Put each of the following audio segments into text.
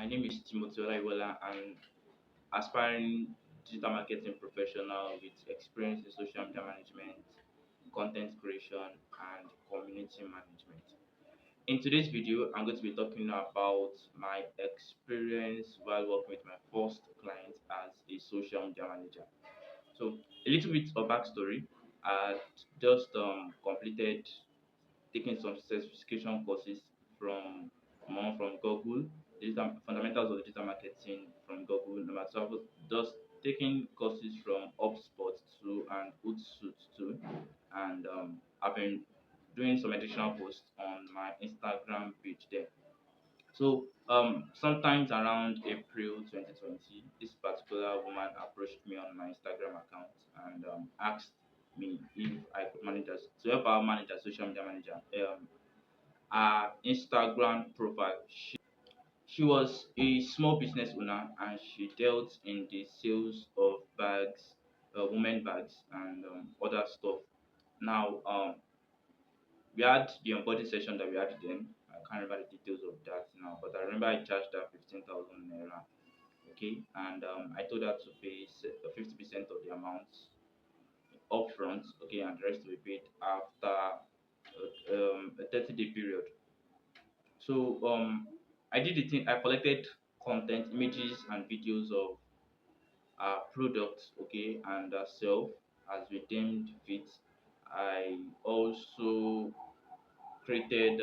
My name is Timothy Olaiwola, and aspiring digital marketing professional with experience in social media management, content creation, and community management. In today's video, I'm going to be talking about my experience while working with my first client as a social media manager. So, a little bit of backstory. I just completed taking some certification courses from one from Google, digital fundamentals of digital marketing from Google. Number two, I was just taking courses from HubSpot too and Hootsuite too, and I've been doing some additional posts on my Instagram page there. So sometimes around April 2020, this particular woman approached me on my Instagram account and asked me if I could manage us to help her manage a social media manager. Her Instagram profile. She was a small business owner and she dealt in the sales of bags, women bags, and other stuff. Now, we had the onboarding session that we had then. I can't remember the details of that now, but I remember I charged her 15,000 naira. Okay, and I told her to pay 50% of the amount upfront. Okay, and the rest to be paid after a 30-day period. So I did the thing. I collected content, images, and videos of our products, okay, and self as we deemed fit. I also created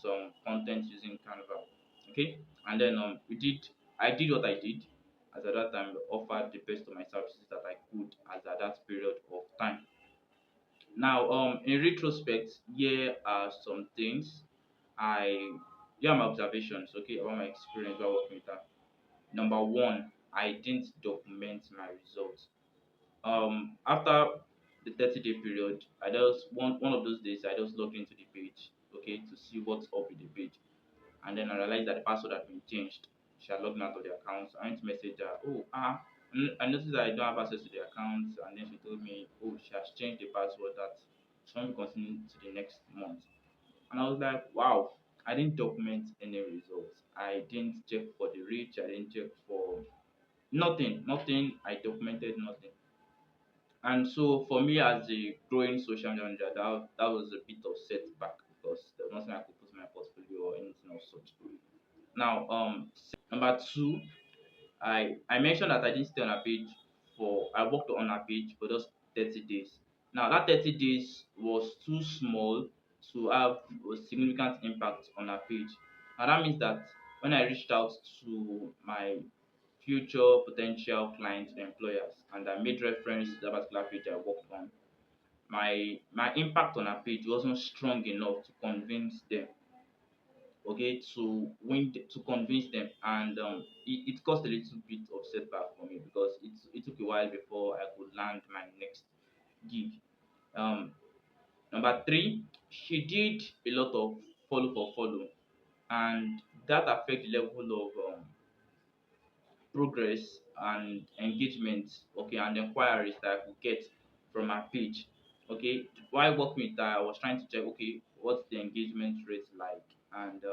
some content using Canva, okay, and then we did. I did what I did. As at that time, offered the best of my services that I could as at that period of time. Now, in retrospect, here are some things I here are my observations, okay, about my experience while working with her. Number one, I didn't document my results. After the 30-day period, I just one of those days I just logged into the page, okay, to see what's up with the page. And then I realized that the password had been changed. She had logged out of the account. I went to message her, oh I noticed that I don't have access to the account, and then she told me, oh, she has changed the password that she won't be continuing to the next month. And I was like, wow, I didn't document any results. I didn't check for the reach. I didn't check for nothing. I documented nothing. And so for me as a growing social media manager, that was a bit of setback because there was nothing I could put in my portfolio or anything of such. Now, number two, I mentioned that I didn't stay on a page for I worked on a page for just 30 days. Now that 30 days was too small to have a significant impact on a page. Now that means that when I reached out to my future potential clients or employers and I made reference to that particular page I worked on, my impact on a page wasn't strong enough to convince them, okay, to convince them, and it caused a little bit of setback for me because it took a while before I could land my next gig. um Number three, she did a lot of follow for follow, and that affect the level of progress and engagement, okay, and inquiries that I could get from her page. Okay, while working with her, I was trying to check, okay, what's the engagement rate like, and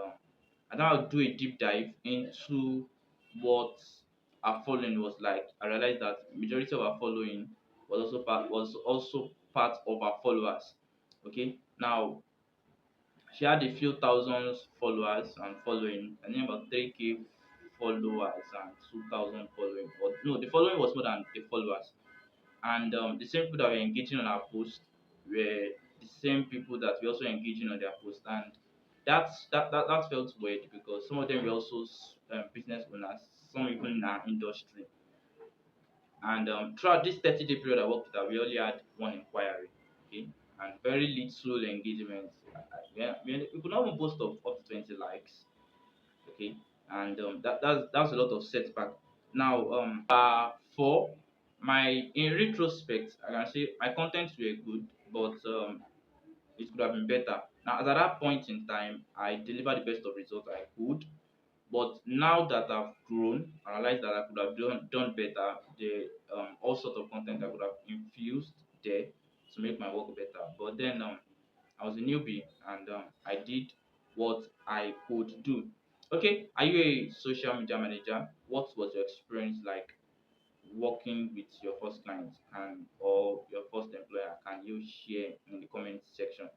then I'll do a deep dive into what our following was like. I realized that majority of our following was also part of our followers. Okay, now she had a few thousands followers and following, and then about 3K followers and 2,000 following. But no, the following was more than the followers. And the same people that were engaging on our post were the same people that were also engaging on their post. And that felt weird because some of them were also business owners, some even in our industry. And throughout this 30-day period I worked with her, we only had one inquiry, okay, and very little engagement. Yeah, we could not even post of up to 20 likes, okay, and that's a lot of setback. Now, four, my in retrospect, I can say my contents were good, but it could have been better. Now, at that point in time, I delivered the best of results I could, but now that I've grown, I realize that I could have done better. The all sort of content I could have infused there to make my work better. But then I was a newbie and I did what I could do. Okay, are you a social media manager? What was your experience like working with your first client, can or your first employer? Can you share in the comment section?